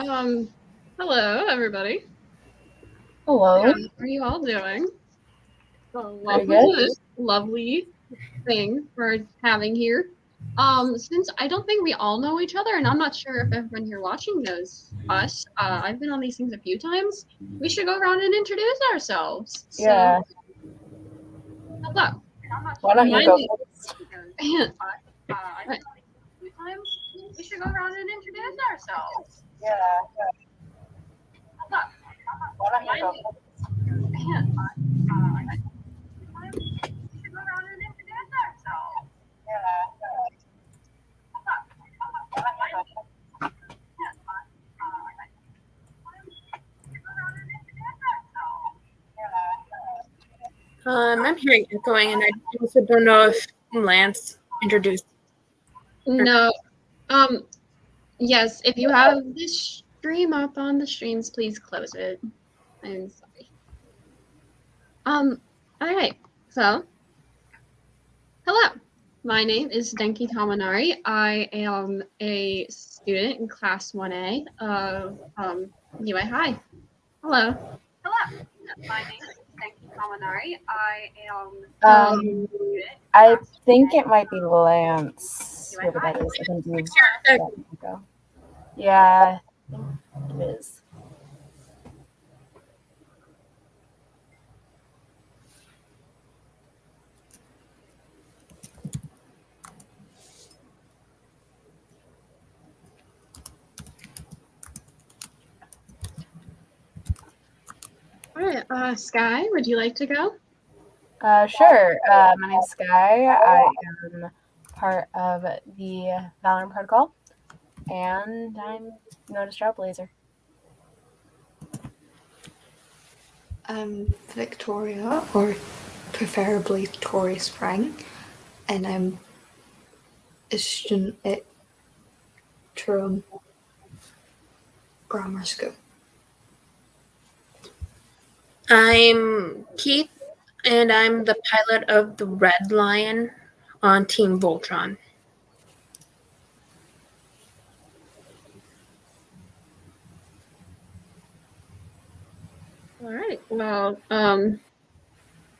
Hello, everybody. Hello. How are you all doing? Welcome good. to this lovely thing we're having here. Since I don't think we all know each other, and I'm not sure if everyone here watching knows us, I've been on these things a few times. We should go around and introduce ourselves. Yeah. Hello. Why don't you go first? We should go around and introduce ourselves. Yeah. Why don't you go first? I'm hearing echoing, and I also don't know if Lance introduced. No. Yes, if you have this stream up on the streams, please close it. I'm sorry. Alright, so hello. My name is Denki Kaminari. I am a student in class 1A of UI High. Hello. Hello. My name is Denki Kaminari. I am I think it might be Lance. Whoever that is. I think you Yeah, I think it is. Alright, Skye, would you like to go? Sure. My name's Skye. I am part of the Valorant protocol, and I'm known as Trailblazer. I'm Victoria, or preferably Tori Sprang, and I'm a student at Trum Grammar School. I'm Keith, and I'm the pilot of the Red Lion on Team Voltron. All right. Well,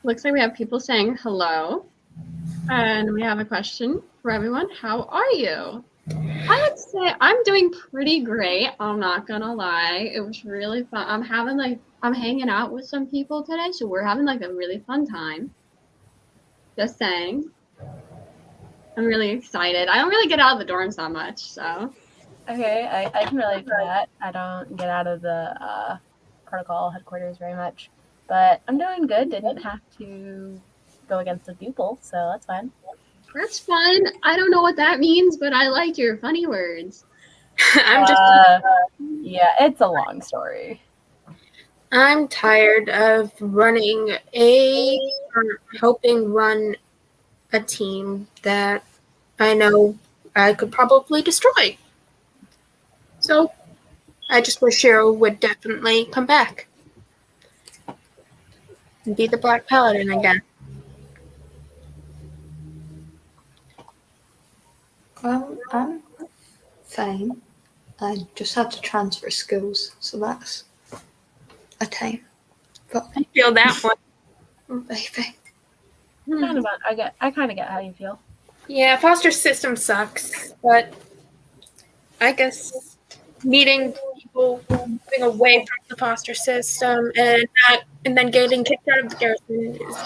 looks like we have people saying hello, and we have a question for everyone. How are you? I would say I'm doing pretty great. I'm not gonna lie. It was really fun. I'm hanging out with some people today, so we're having like a really fun time. Just saying. I'm really excited. I don't really get out of the dorms that much, so. Okay, I can relate to that. I don't get out of the protocol headquarters very much, but I'm doing good. Didn't have to go against a pupil, so that's fine. That's fun. I don't know what that means, but I like your funny words. Yeah, it's a long story. I'm tired of helping run a team that I know I could probably destroy. So I just wish Cheryl would definitely come back and be the Black Paladin again. Well, I'm fine. I just had to transfer schools, so that's a time. But I feel that one. baby. I kind of get how you feel. Yeah, foster system sucks, but I guess meeting people moving away from the foster system and then getting kicked out of the garrison is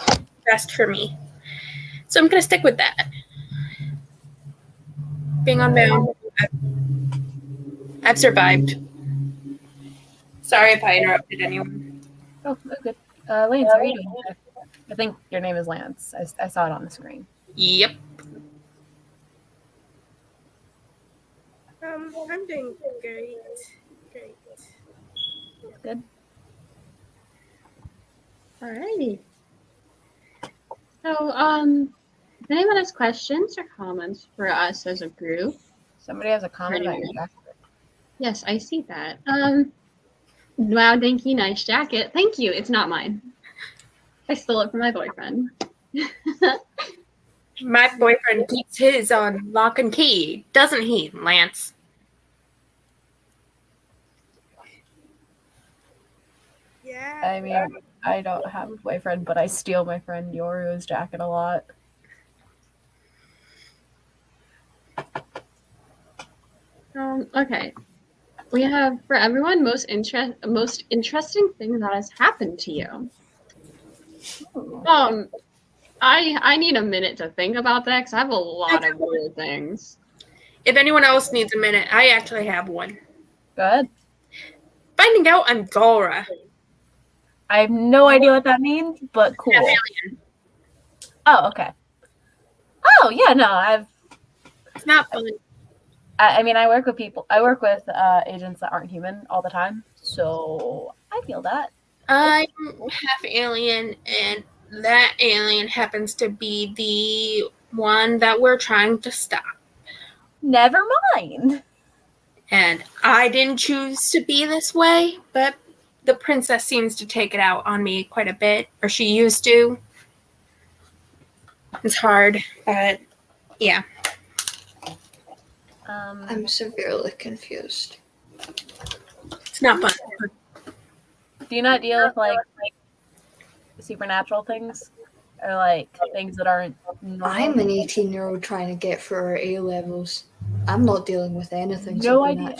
best for me. So I'm gonna stick with that. Being on my own, I've survived. Sorry if I interrupted anyone. Oh, that's good. Lance, how are you doing? I think your name is Lance. I saw it on the screen. Yep. I'm doing great. Good. Alrighty. So, if anyone has questions or comments for us as a group. Somebody has a comment about your jacket. Yes, I see that. Wow, Denki, nice jacket. Thank you. It's not mine. I stole it from my boyfriend. My boyfriend keeps his on lock and key, doesn't he, Lance? Yeah. I mean, I don't have a boyfriend, but I steal my friend Yoru's jacket a lot. Okay. We have for everyone most interesting thing that has happened to you. I need a minute to think about that because I have a lot of weird things. If anyone else needs a minute, I actually have one. Go ahead. Finding out I'm Gora. I have no idea what that means, but cool. Alien. Oh, okay. Oh, yeah, no, It's not fun. I mean, I work with agents that aren't human all the time, so I feel that. I'm half alien, and that alien happens to be the one that we're trying to stop. Never mind. And I didn't choose to be this way, but the princess seems to take it out on me quite a bit, or she used to. It's hard, but yeah. I'm severely confused. It's not fun. Do you not deal with like supernatural things or like things that aren't normal? I'm an 18-year-old trying to get through our A levels. I'm not dealing with anything No idea.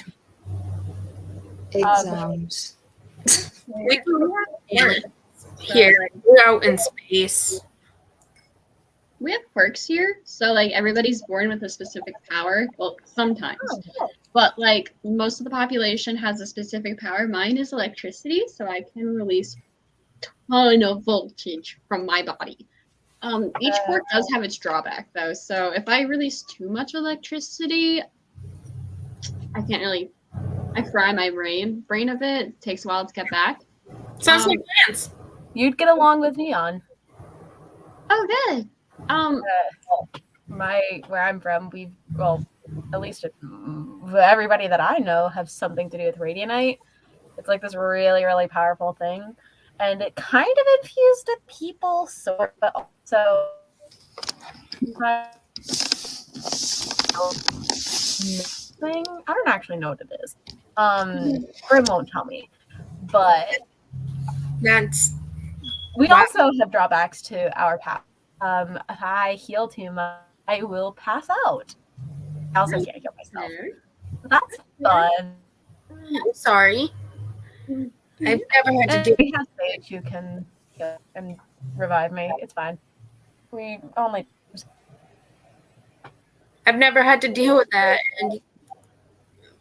supernatural. Exams. We can here. We're out in space. We have quirks here, so like everybody's born with a specific power. Well, sometimes, but like most of the population has a specific power. Mine is electricity, so I can release ton of voltage from my body. Each quirk does have its drawback though, so if I release too much electricity, I can't really. I fry my brain a bit. It takes a while to get back. Sounds like plans. You'd get along with Neon. Oh, good. Where I'm from, at least everybody that I know have something to do with Radianite. It's like this really, really powerful thing, and it kind of infused the people, sort, but also thing. I don't actually know what it is. Grim won't tell me, but we also have drawbacks to our power. If I heal too much, I will pass out. I also can't heal myself. That's fun. I'm sorry. I've never had to do. We have Sage who can heal and revive me. It's fine. I've never had to deal with that, and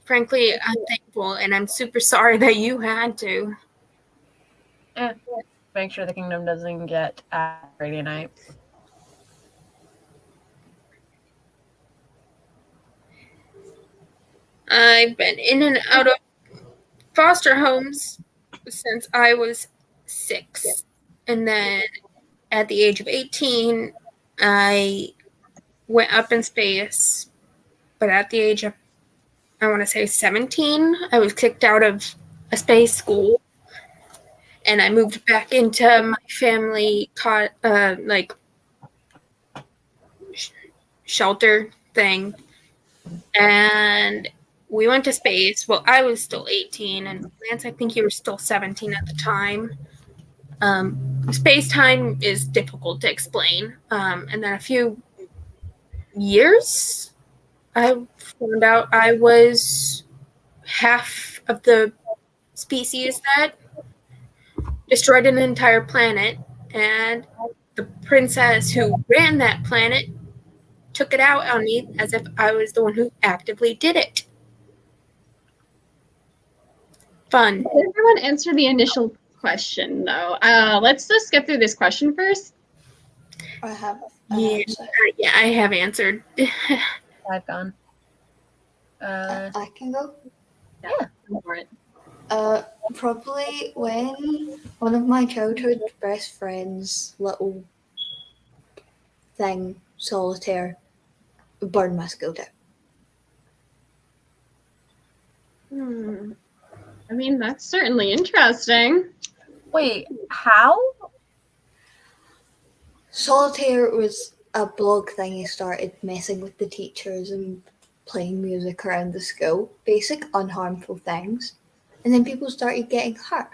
frankly, I'm thankful, and I'm super sorry that you had to. Make sure the kingdom doesn't get Radianite. I've been in and out of foster homes since I was 6. And then at the age of 18, I went up in space. But at the age of, I want to say 17, I was kicked out of a space school. And I moved back into my family shelter thing. And we went to space. Well, I was still 18, and Lance, I think you were still 17 at the time. Space time is difficult to explain. And then a few years, I found out I was half of the species that destroyed an entire planet, and the princess who ran that planet took it out on me as if I was the one who actively did it. Fun. Did everyone answer the initial question, though? Let's just skip through this question first. I have. Yeah, I have answered. I've gone. I can go. Yeah, go for it. Probably when one of my childhood best friends' little thing, Solitaire, burned my school down. I mean, that's certainly interesting. Wait, how? Solitaire was a blog thing he started messing with the teachers and playing music around the school. Basic, unharmful things. And then people started getting hurt.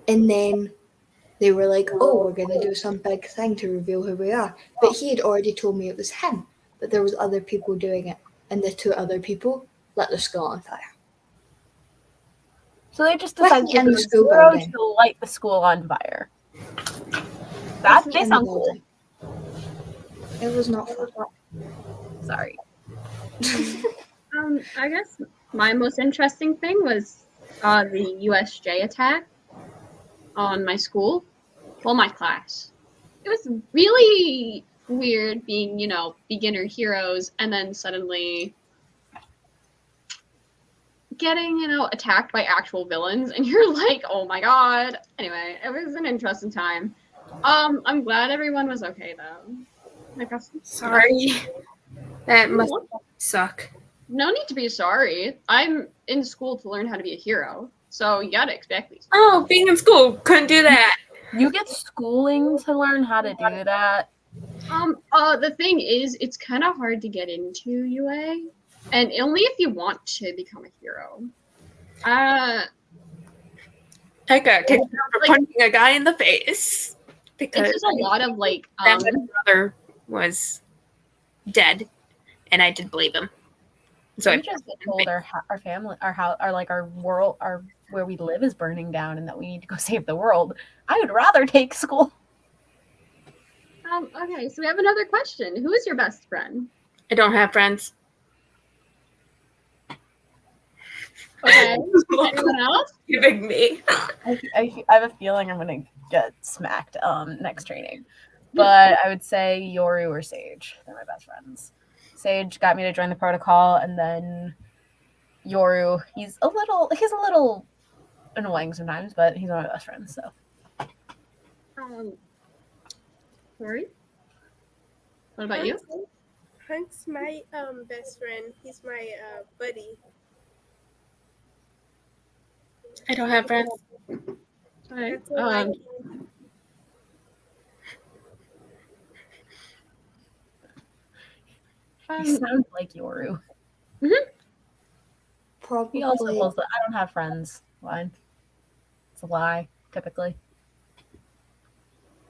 And then they were like, oh, we're going to do some big thing to reveal who we are. But he had already told me it was him. But there was other people doing it. And the 2 other people lit the school on fire. So they just With decided me to in go the school 0 building. to light the school on fire. With me They in the sound cool. building. It was not fun. Sorry. I guess my most interesting thing was the USJ attack on my school. Well, my class. It was really weird being, beginner heroes and then suddenly getting, attacked by actual villains and you're like, oh my god. Anyway, it was an interesting time. I'm glad everyone was okay though. I guess. Sorry. That must suck. No need to be sorry. I'm in school to learn how to be a hero, so you gotta expect these. Oh, being in school, couldn't do that. You get schooling to learn how to do that. The thing is, it's kind of hard to get into UA, and only if you want to become a hero. I got kicked out for punching a guy in the face because it's just a lot of like. that my brother was dead, and I didn't believe him. So we just get told our family, our world, where we live is burning down, and that we need to go save the world. I would rather take school. Okay, so we have another question. Who is your best friend? I don't have friends. Okay. Anyone else? Giving me. I have a feeling I'm gonna get smacked next training, but I would say Yoru or Sage. They're my best friends. Sage got me to join the protocol, and then Yoru, he's a little annoying sometimes, but he's one of my best friends. So, Tori, what about you? Hank's my best friend. He's my buddy. I don't have friends. Okay. That's all I can. you sound like Yoru. Probably. He also pulls the I don't have friends line. It's a lie, typically.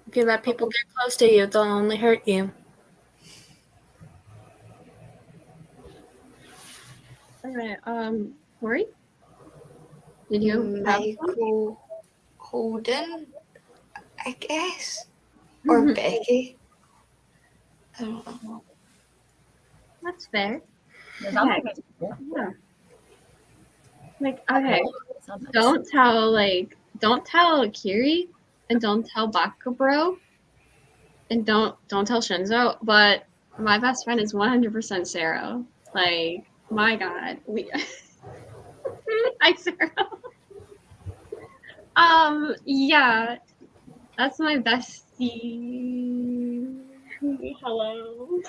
If you let people get close to you, they'll only hurt you. Okay. Tori, did you have Michael Holden, I guess, or Becky. I don't know. That's fair. Okay. Yeah. Like, okay, don't tell Kiri, and don't tell Bakabro, and don't tell Shinzo, but my best friend is 100% Sarah. Like, my god. Hi, Sarah. Yeah. That's my bestie. Hello.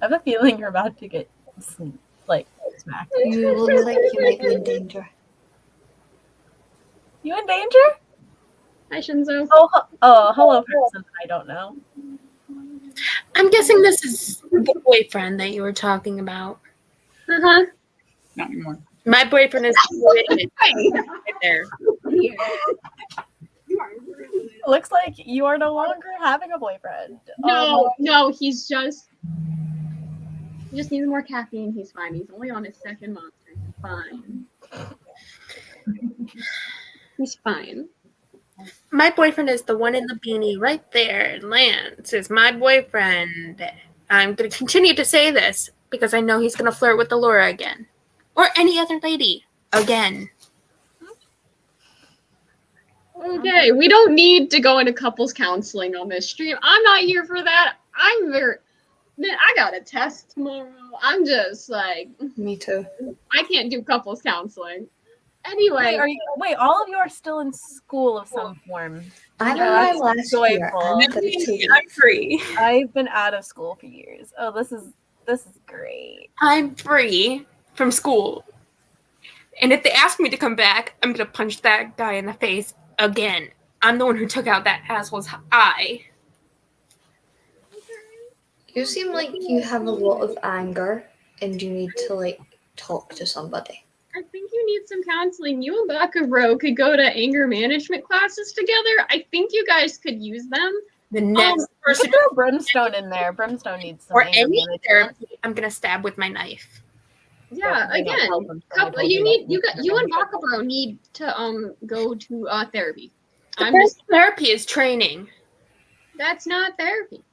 I have a feeling you're about to get smacked. You look like you might be in danger. You in danger? Hi, Shinzo. Oh, hello, person I don't know. I'm guessing this is the boyfriend that you were talking about. Uh-huh. Not anymore. My boyfriend is right there. Looks like you are no longer having a boyfriend. No, he just needs more caffeine. He's fine. He's only on his second monster. He's fine. He's fine. My boyfriend is the one in the beanie right there. Lance is my boyfriend. I'm going to continue to say this because I know he's going to flirt with Laura again. Or any other lady again. Okay, we don't need to go into couples counseling on this stream. I'm not here for that. Man, I got a test tomorrow. I'm just like, Me too. I can't do couples counseling. Anyway. Wait, all of you are still in school of some form. I'm in my last year. I'm free. I've been out of school for years. Oh, this is great. I'm free from school. And if they ask me to come back, I'm going to punch that guy in the face again. I'm the one who took out that asshole's eye. You seem like you have a lot of anger and you need to talk to somebody. I think you you need some counseling. You and Bakuro could go to anger management classes together. I think you guys could use them. The next You person could throw Brimstone in there. Brimstone needs some or anger any management. therapy, I'm gonna stab with my knife. Yeah, Well, you know, again, tell Brimstone I couple, told you that need you and Brimstone- Bakuro need to go to therapy. The best therapy is training. That's not therapy.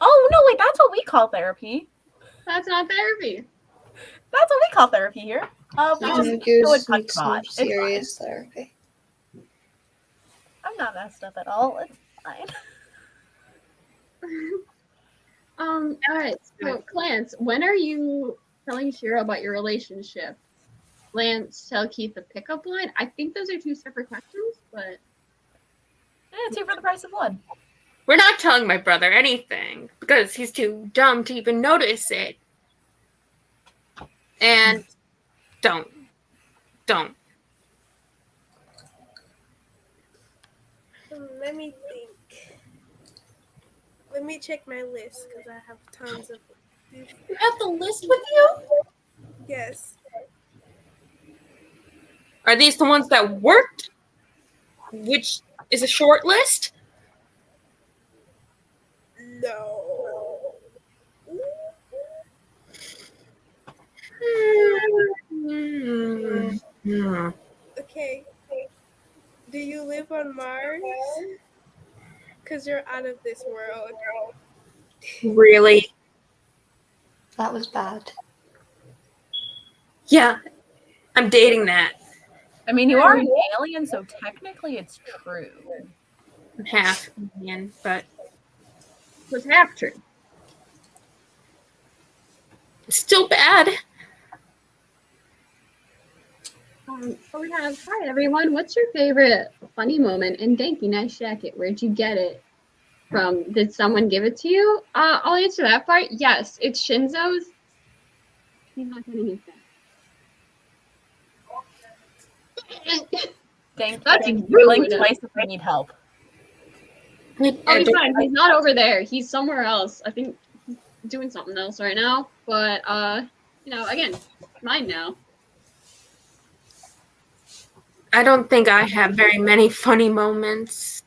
Oh no, wait, that's what we call therapy. That's not therapy. That's what we call therapy here. We No, just You go and just touch need some God. It's fine. serious therapy. I'm not messed up at all. It's fine. All right. So, Clance, when are you telling Shiro about your relationship? Lance, tell Keith the pickup line. I think those are two separate questions, but Yeah, 2 for the price of 1. We're not telling my brother anything because he's too dumb to even notice it. And don't. Let me think. Let me check my list because I have tons of. You have the list with you? Yes. Are these the ones that worked? Which is a short list? No. Okay. Do you live on Mars? Because you're out of this world. Really? That was bad. Yeah, I'm dating that. I mean, you are an alien, so technically it's true. I'm half Indian, but it was half true. it's still bad. So we have, hi everyone, what's your favorite funny moment in Denki? Nice jacket. Where'd you get it from? Did someone give it to you? I'll answer that part. Yes, it's Shinzo's. He's not getting it back. Thank That's you. rude. Blink twice if you need help. Oh, he's fine. He's not over there. He's somewhere else. I think he's doing something else right now. But again, mine now. I don't think I have very many funny moments.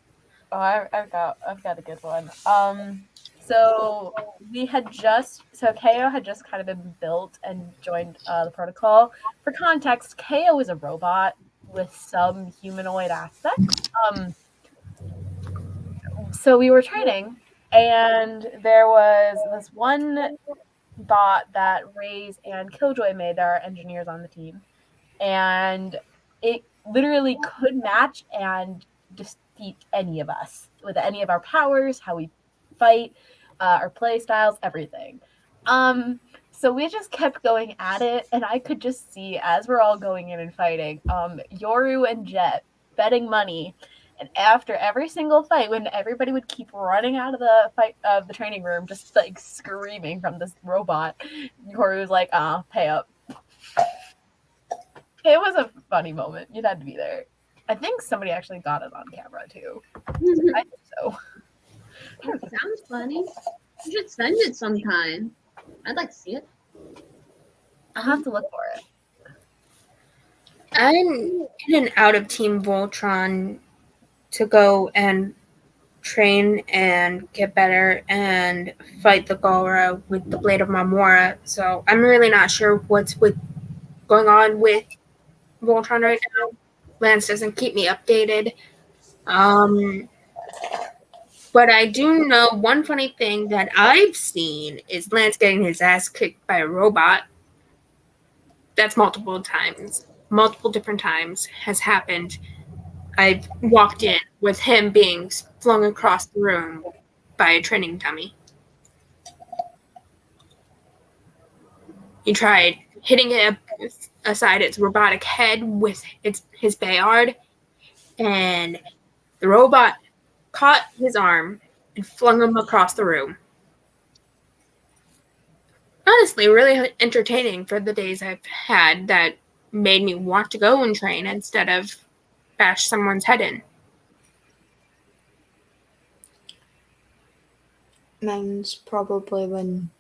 Oh, I've got a good one. So KO had just kind of been built and joined the protocol. For context, KO is a robot with some humanoid aspects. So we were training, and there was this one bot that Raze and Killjoy made. There are engineers on the team, and it literally could match and defeat any of us with any of our powers, how we fight, our play styles, everything. So we just kept going at it, and I could just see as we're all going in and fighting, Yoru and Jet betting money. And after every single fight, when everybody would keep running out of the training room, just like screaming from this robot, Yoru was like, pay up. It was a funny moment. You'd had to be there. I think somebody actually got it on camera too. I think so. That sounds funny. You should send it sometime. I'd like to see it. I'll have to look for it. I'm in and out of Team Voltron to go and train and get better and fight the Galra with the Blade of Marmora. So I'm really not sure what's going on with Voltron right now. Lance doesn't keep me updated. But I do know one funny thing that I've seen is Lance getting his ass kicked by a robot. That's multiple different times has happened. I've walked in with him being flung across the room by a training dummy. He tried hitting it aside its robotic head with his Bayard, and the robot caught his arm and flung him across the room. Honestly, really entertaining for the days I've had that made me want to go and train instead of bash someone's head in. Mine's probably when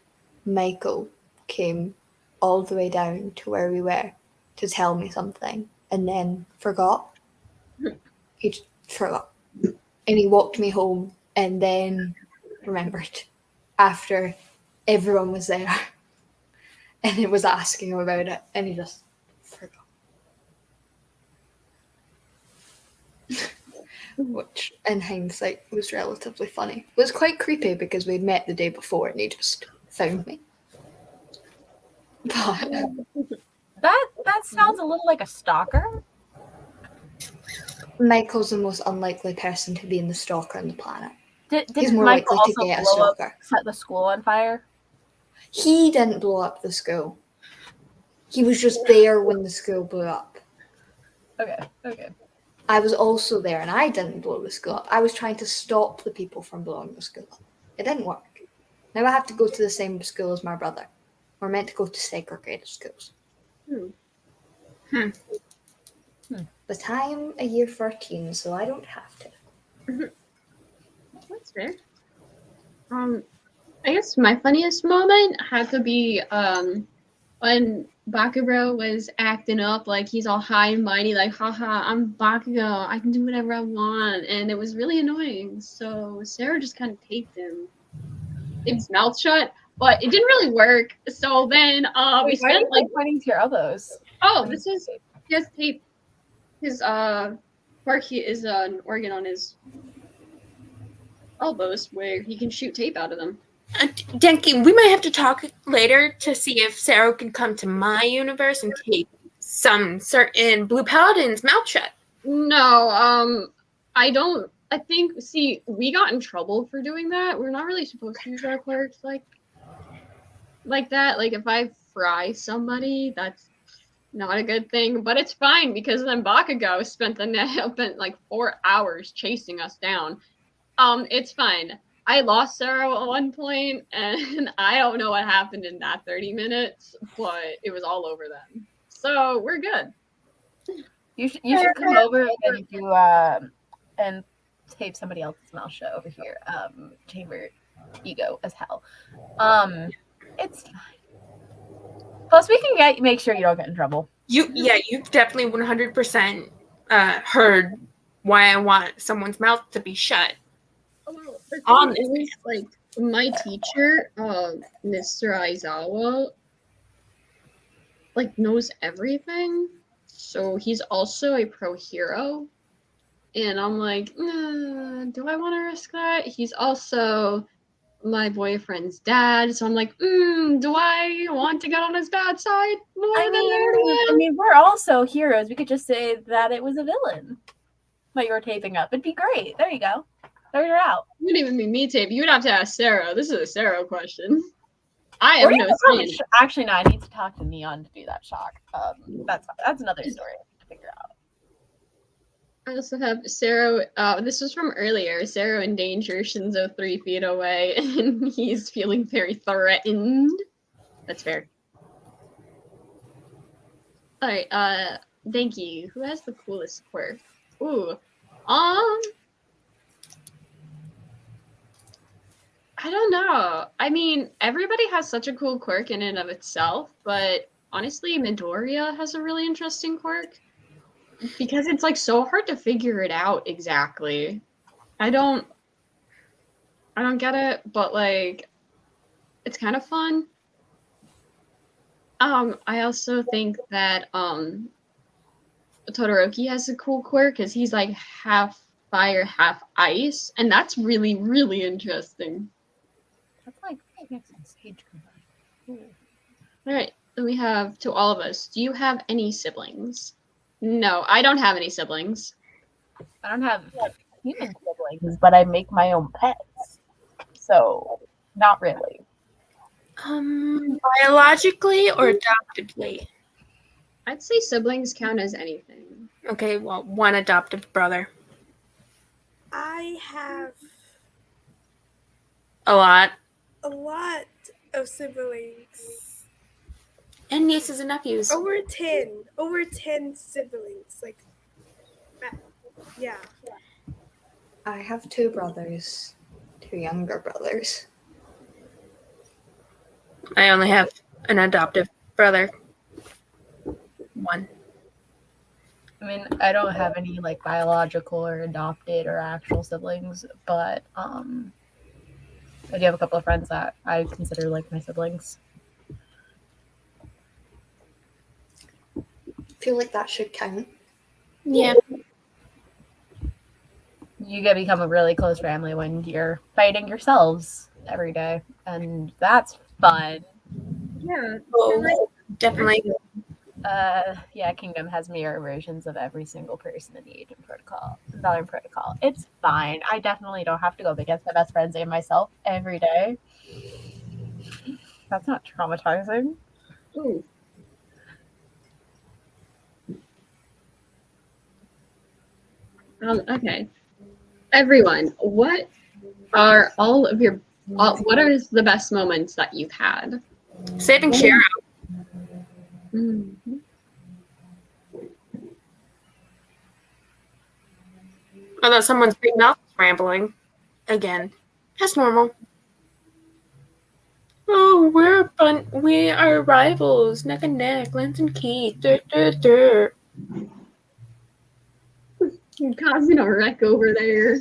Michael came all the way down to where we were to tell me something and then forgot. He just forgot. And he walked me home and then remembered after everyone was there and it was asking him about it and he just forgot. Which, in hindsight, was relatively funny. It was quite creepy because we'd met the day before and he just found me. But That sounds a little like a stalker. Michael's the most unlikely person to be in the stalker on the planet. Did He's more Michael likely to also get a blow up, stalker. set the school on fire? He didn't blow up the school. He was just there when the school blew up. Okay. I was also there and I didn't blow the school up. I was trying to stop the people from blowing the school up. It didn't work. Now I have to go to the same school as my brother. We're meant to go to segregated schools. But I'm a year 13, so I don't have to. That's fair. I guess my funniest moment had to be when Bakugou was acting up like he's all high and mighty, like, haha, I'm Bakugou, I can do whatever I want, and it was really annoying. So Sarah just kind of taped his mouth shut, but it didn't really work. So then we Why are spent you like, pointing to your elbows? oh, this is he has tape. His Quirk is an organ on his elbows where he can shoot tape out of them. Denki, we might have to talk later to see if Sarah can come to my universe and tape some certain Blue Paladin's mouth shut. No, I don't. I think. See, we got in trouble for doing that. We're not really supposed to use our quirks like that. Like if I fry somebody, that's not a good thing. But it's fine because then Bakugo spent like 4 hours chasing us down. It's fine. I lost Sarah at one point, and I don't know what happened in that 30 minutes, but it was all over then. So we're good. You should come over and do and tape somebody else's mouth shut over here. Chamber ego as hell. It's fine. Plus, we can make sure you don't get in trouble. You definitely 100% heard why I want someone's mouth to be shut. On is like my teacher, Mr. Aizawa, like knows everything. So he's also a pro hero. And I'm like, do I want to risk that? He's also my boyfriend's dad. So I'm like, do I want to get on his bad side more than I mean, we're also heroes. We could just say that it was a villain that you were taping up. It'd be great. There you go. There you're out. You wouldn't even be me tape. You would have to ask Sarah. This is a Sarah question. I have no say. Actually, no. I need to talk to Neon to do that shock. That's another story to figure out. I also have Sarah. This was from earlier. Sarah in danger. Shinzo 3 feet away, and he's feeling very threatened. That's fair. All right. Denki. Who has the coolest quirk? Ooh. I don't know. I mean, everybody has such a cool quirk in and of itself, but honestly, Midoriya has a really interesting quirk because it's like so hard to figure it out exactly. I don't get it, but like it's kind of fun. I also think that Todoroki has a cool quirk because he's like half fire, half ice, and that's really, really interesting. That's like makes sense. All right, then we have to all of us. Do you have any siblings? No, I don't have any siblings. I don't have human siblings, but I make my own pets. So, not really. Biologically or adoptively? I'd say siblings count as anything. Okay, well, one adoptive brother. I have A lot. a lot of siblings. And nieces and nephews. Over 10 siblings. Like, yeah. I have 2 brothers, 2 younger brothers. I only have an adoptive brother. one. I mean, I don't have any like biological or adopted or actual siblings, but I do have a couple of friends that I consider like my siblings. I feel like that should count. Yeah. You get become a really close family when you're fighting yourselves every day, and that's fun. Yeah. Oh, definitely. Yeah, Kingdom has mirror versions of every single person in the Agent Protocol, Valorant Protocol. It's fine. I definitely don't have to go up against my best friends and myself every day. That's not traumatizing. Ooh. Okay. Everyone, what are all of your what are the best moments that you've had? Saving Shiro. Mhm. Although someone's big mouth is rambling. Again. That's normal. Oh, we are rivals, neck and neck, Lance and Keith. You're causing a wreck over there.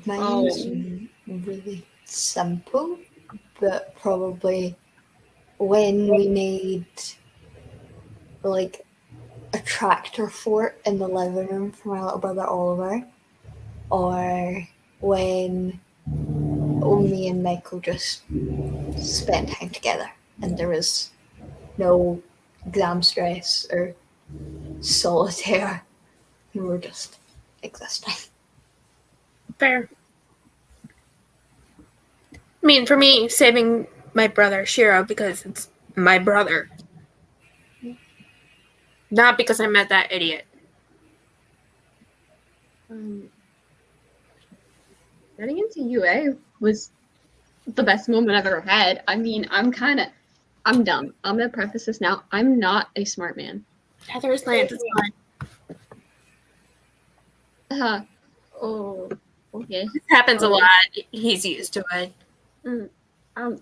Mine's really simple, but probably when we made like a tractor fort in the living room for my little brother Oliver, or when me and Michael just spent time together and there was no exam stress or solitaire. We were just existing. Fair. I mean, for me, saving my brother Shiro because it's my brother. Not because I met that idiot. Getting into UA was the best moment I've ever had. I mean, I'm dumb. I'm gonna preface this now. I'm not a smart man. Heather's Lance is fine. Oh, okay. This happens a lot. He's used to it. I'm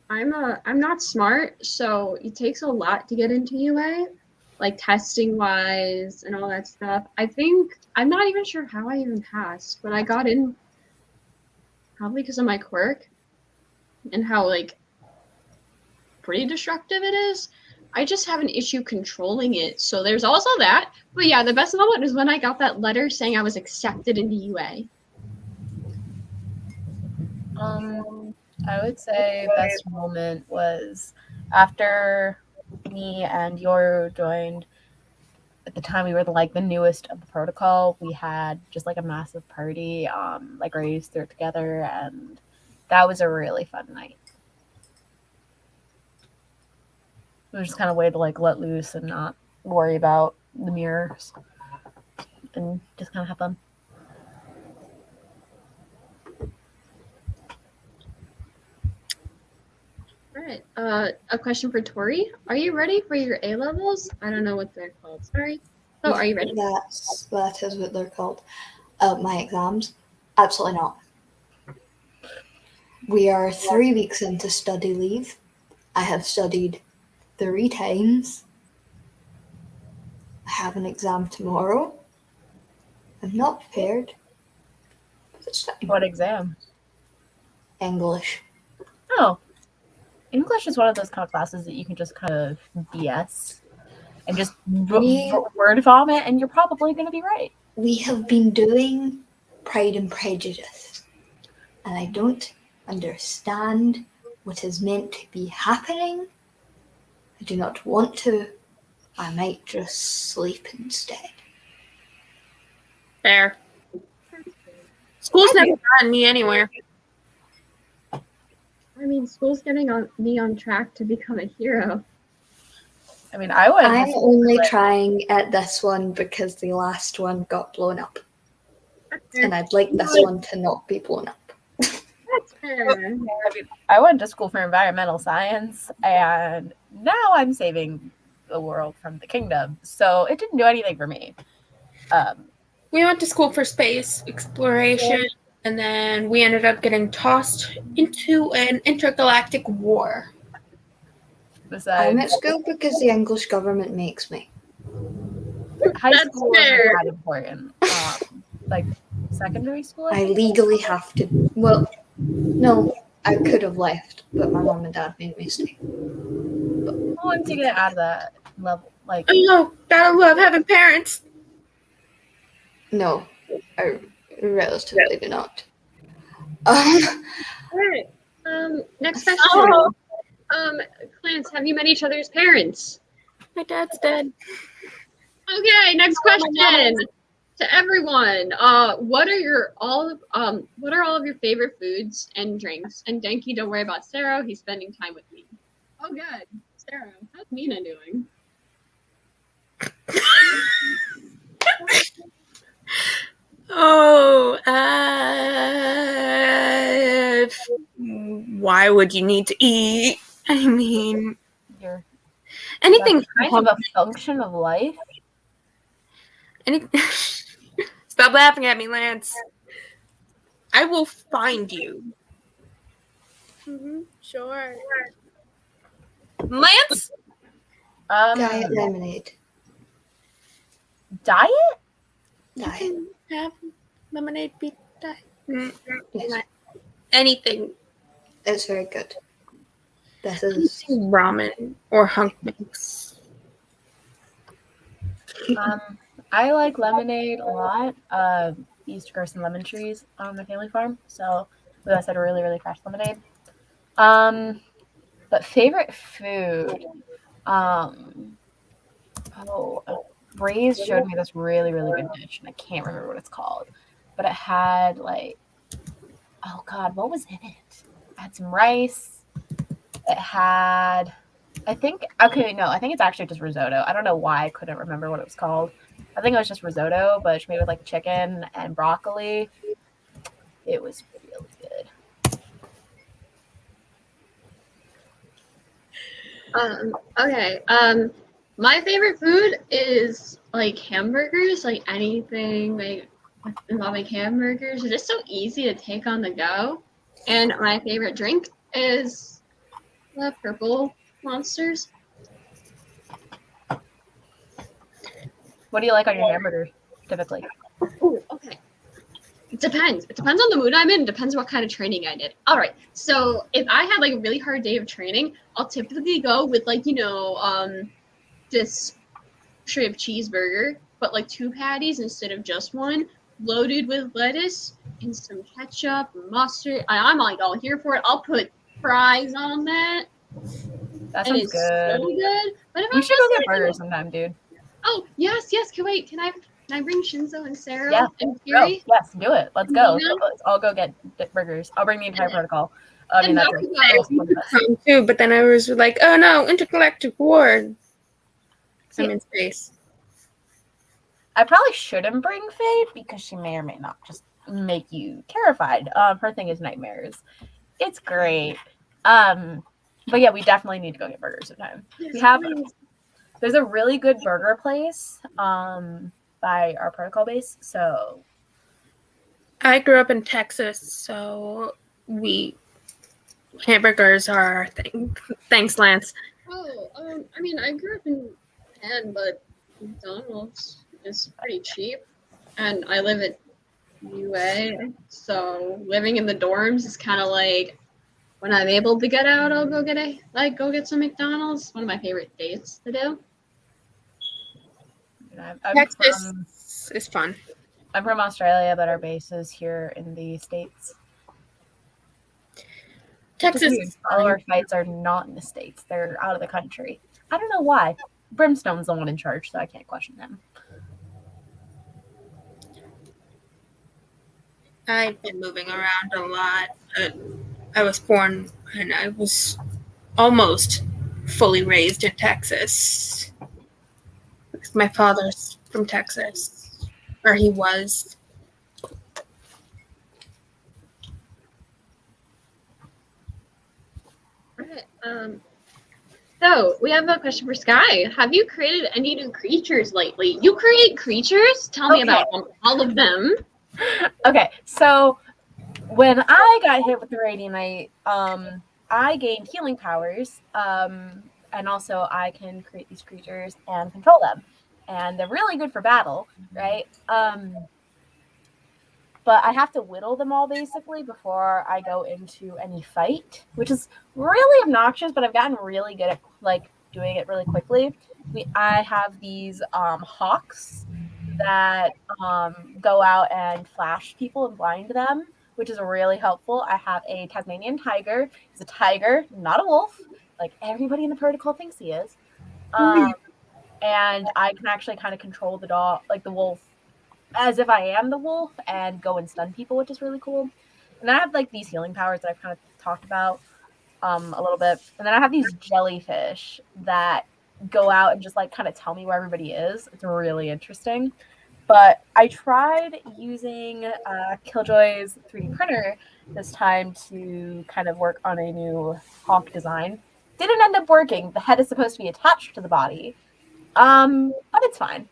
not smart, so it takes a lot to get into UA, like testing wise and all that stuff. I think I'm not even sure how I even passed, but I got in probably because of my quirk and how like pretty destructive it is. I just have an issue controlling it, so there's also that. But yeah, the best moment is when I got that letter saying I was accepted into UA. I would say best moment was after me and Yoru joined. At the time, we were the newest of the protocol. We had just like a massive party, like raised through it together, and that was a really fun night. It was just kind of a way to like let loose and not worry about the mirrors, and just kind of have fun. All right. A question for Tori. Are you ready for your A levels? I don't know what they're called. Sorry. Oh, are you ready? That is what they're called. My exams? Absolutely not. We are 3 weeks into study leave. I have studied 3 times. I have an exam tomorrow. I'm not prepared. But it's fine. What exam? English. Oh, English is one of those kind of classes that you can just kind of BS and just word vomit, and you're probably going to be right. We have been doing Pride and Prejudice, and I don't understand what is meant to be happening. I do not want to. I might just sleep instead. Fair. School's never gotten me anywhere. I mean, school's getting me on track to become a hero. I mean, I'm only trying at this one because the last one got blown up. And I'd like this one to not be blown up. That's fair. I mean, I went to school for environmental science, and now I'm saving the world from the kingdom. So it didn't do anything for me. We went to school for space exploration, and then we ended up getting tossed into an intergalactic war. Besides I'm at school because the English government makes me. high That's school fair. isn't that important. Like secondary school. I legally have to. Well, no, I could have left, but my mom and dad made me stay. Once you get out of that level, like Oh, gotta love having parents. No, I relatively do not. Alright. Next question. Oh, Clarence, have you met each other's parents? my dad's dead. Okay, next question to everyone. What are all of your favorite foods and drinks? And Denki, don't worry about Sarah. He's spending time with me. Oh, good. Sarah, how's Mina doing? Oh, why would you need to eat? I mean, you're anything. kind of a function of life. Stop laughing at me, Lance. I will find you. Sure. Lance? Diet lemonade. Diet? Diet. Have lemonade be diet. Yes, Anything. it's very good. This is Ramen or hunk mix. I like lemonade a lot. Used to grow some lemon trees on my family farm, so we always had a really, really fresh lemonade. But favorite food, Ray's showed me this really, really good dish, and I can't remember what it's called, but it had like, oh god, what was in it? It had some rice. It had, I think it's actually just risotto. I don't know why I couldn't remember what it was called. I think it was just risotto, but it's made with like chicken and broccoli. It was really good. Okay. My favorite food is like hamburgers, like anything like involving hamburgers. It's just so easy to take on the go. And my favorite drink is the purple monsters. What do you like on your hamburger, typically? Ooh, okay. It depends. It depends on the mood I'm in. It depends what kind of training I did. All right. So if I had like a really hard day of training, I'll typically go with like, this straight cheeseburger, but like 2 patties instead of just one, loaded with lettuce and some ketchup, mustard. I'm like all here for it. I'll put fries on that. That And sounds it's good. so good. But if We I'm should go just get like, burgers sometime, dude. oh yes. Wait, can I bring Shinzo and Sarah Yeah. and Go. Fury? Yes, do it. Let's go. Nina? Let's all go get burgers. I'll bring the entire protocol. I mean, And that's Nakuga. Too, but then I was like, oh no, intergalactic war. I'm in space. I probably shouldn't bring Faye because she may or may not just make you terrified. Her thing is nightmares. It's great. But yeah, we definitely need to go get burgers sometime. There's a really good burger place by our protocol base. So I grew up in Texas, so hamburgers are our thing. Thanks, Lance. Oh, I grew up in Japan, but McDonald's is pretty cheap, and I live at UA, so living in the dorms is kind of like when I'm able to get out, I'll go get some McDonald's. One of my favorite dates to do. Texas is fun. I'm from Australia, but our base is here in the States. Texas. All of our fights are not in the States. They're out of the country. I don't know why. Brimstone's the one in charge, so I can't question him. I've been moving around a lot. I was born and I was almost fully raised in Texas. My father's from Texas, or he was. Okay, so we have a question for Skye. Have you created any new creatures lately? You create creatures? Tell me about all of them. Okay, so when I got hit with the Radianite, I gained healing powers and also I can create these creatures and control them, and they're really good for battle, right? But I have to whittle them all basically before I go into any fight, which is really obnoxious, but I've gotten really good at like doing it really quickly. I have these hawks that go out and flash people and blind them, which is really helpful. I have a Tasmanian tiger. He's a tiger, not a wolf, like everybody in the protocol thinks he is. And I can actually kind of control the dog, like the wolf, as if I am the wolf and go and stun people, which is really cool. And I have like these healing powers that I've kind of talked about a little bit. And then I have these jellyfish that go out and just like kind of tell me where everybody is. It's really interesting. But I tried using Killjoy's 3D printer this time to kind of work on a new hawk design. Didn't end up working. The head is supposed to be attached to the body. But it's fine.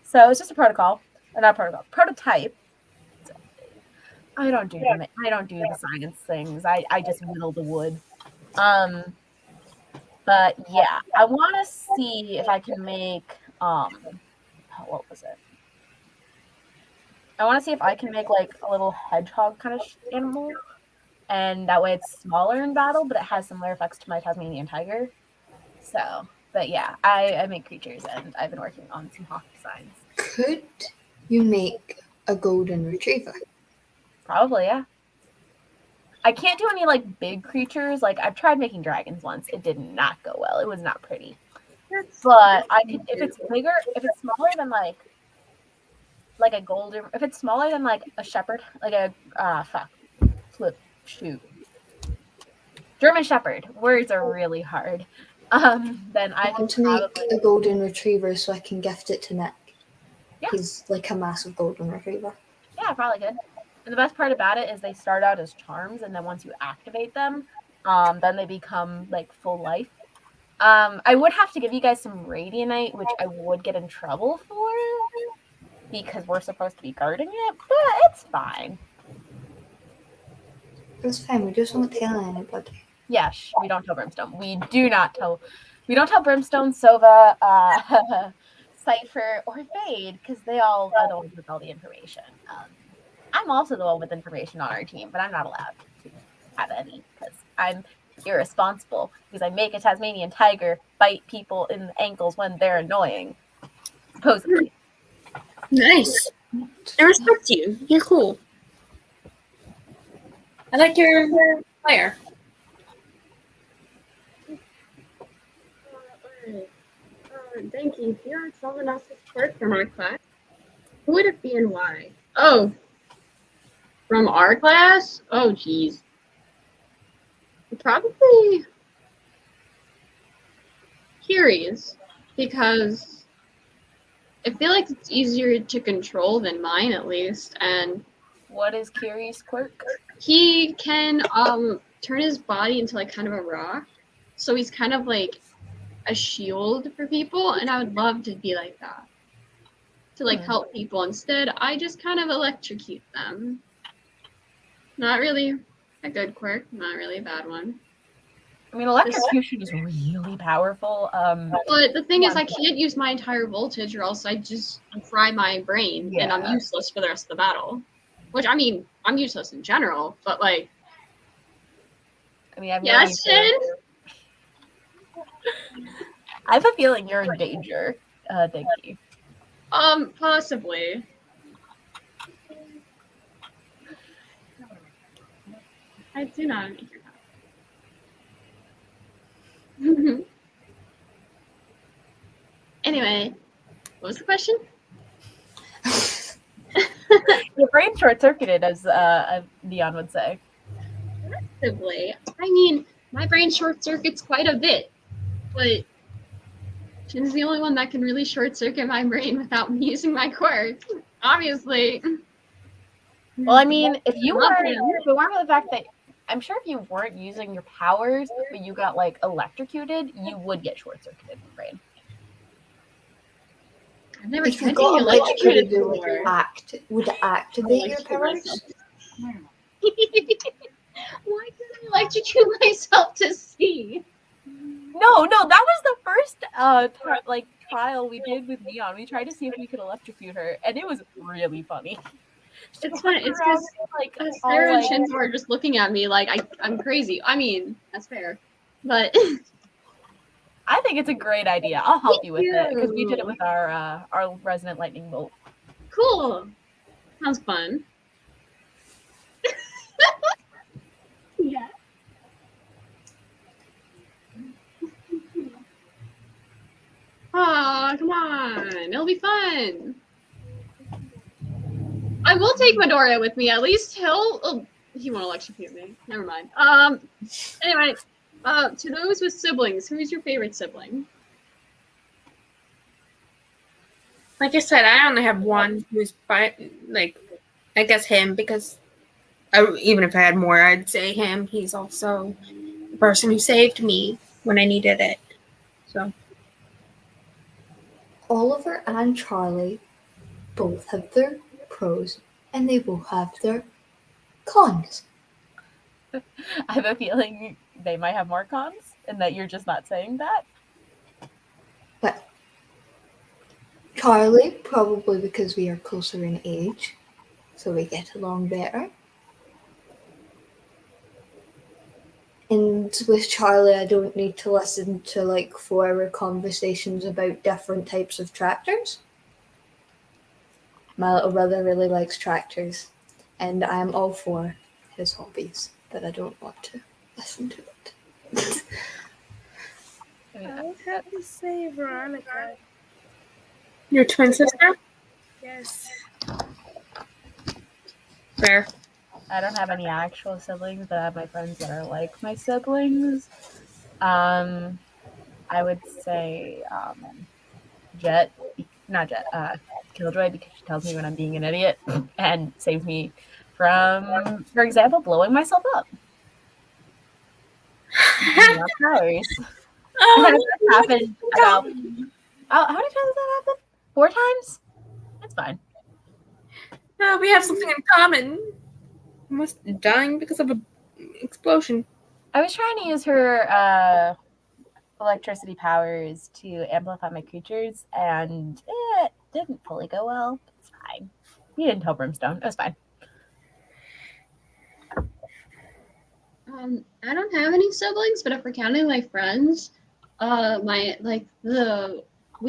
So it's just a protocol. Not protocol, prototype. I don't do the science things. I just whittle the wood. But yeah, I want to see if I can make what was it? I want to see if I can make like a little hedgehog kind of animal, and that way it's smaller in battle, but it has similar effects to my Tasmanian tiger. So, but yeah, I make creatures, and I've been working on some hawk designs. Could you make a golden retriever? Probably, yeah. I can't do any like big creatures. Like I've tried making dragons once. It did not go well. It was not pretty. But I could, if it's bigger, if it's smaller than like a golden, if it's smaller than like a shepherd, like a German shepherd. Words are really hard. Then I want to make a golden retriever so I can gift it to Nick. Yeah. He's like a massive golden retriever. Yeah, I probably could. And the best part about it is they start out as charms, and then once you activate them, then they become like full life. I would have to give you guys some radianite, which I would get in trouble for because we're supposed to be guarding it, but it's fine. It's fine. We just won't tell anybody. Yes, we don't tell Brimstone. We don't tell Brimstone, Sova, Cypher, or Fade because they all are the ones with all the information. I'm also the one with information on our team, but I'm not allowed to have any because I'm irresponsible because I make a Tasmanian tiger bite people in the ankles when they're annoying. Supposedly. Nice. I respect you. You're cool. I like your player. Denki, if you had someone else's quirk from our class, who would it be and why? Oh, from our class? Oh, geez. Probably Kiri's, because I feel like it's easier to control than mine, at least. And what is Kiri's quirk? He can turn his body into like kind of a rock, so he's kind of like a shield for people, and I would love to be like that, to like help people. Instead, I just kind of electrocute them. Not really a good quirk, not really a bad one. I mean, electrocution is really powerful. But the thing is, I can't use my entire voltage, or else I just fry my brain, and I'm useless for the rest of the battle. Which, I mean, I'm useless in general, but like... I mean, yes, Finn? I have a feeling you're in danger, Denki. Possibly. I do not make your house. Anyway, what was the question? Your brain short-circuited, as Neon would say. Possibly. I mean, my brain short-circuits quite a bit, but Shin's the only one that can really short-circuit my brain without me using my quirks. Obviously. Well, I mean, if it weren't for the fact that I'm sure if you weren't using your powers, but you got like electrocuted, you would get short-circuited in the brain. I've never If tried you to got get electrocuted electrocuted, would it activate your powers? Why did I electrocute myself to see? No, that was trial we did with Neon. We tried to see if we could electrocute her, and it was really funny. It's funny. It's because all, Sarah and like- Shinzo are just looking at me like I'm crazy. I mean, that's fair, but I think it's a great idea. I'll help you with it because we did it you. with our resonant lightning bolt. Cool. Sounds fun. Yeah. Aw, come on. It'll be fun. I will take Midoriya with me. At least he won't electrocute me. Never mind. Anyway, to those with siblings, who's your favorite sibling? Like I said, I only have one who's I guess him, because even if I had more, I'd say him. He's also the person who saved me when I needed it. So Oliver and Charlie both have their pros and they both have their cons. I have a feeling they might have more cons, and that you're just not saying that. But Charlie, probably because we are closer in age, so we get along better. And with Charlie, I don't need to listen to like 4-hour conversations about different types of tractors. My little brother really likes tractors, and I am all for his hobbies, but I don't want to listen to it. I would have to say Veronica. your twin sister? Yes. Fair. I don't have any actual siblings, but I have my friends that are like my siblings. I would say Killjoy, because she tells me when I'm being an idiot and saves me from, for example, blowing myself up. Powers. Happened about. How many times has that happened? 4 times? That's fine. We have something in common. Almost dying because of an explosion. I was trying to use her electricity powers to amplify my creatures, and it didn't fully go well. It's fine. You didn't tell Brimstone. It was fine. I don't have any siblings, but if we're counting my friends, I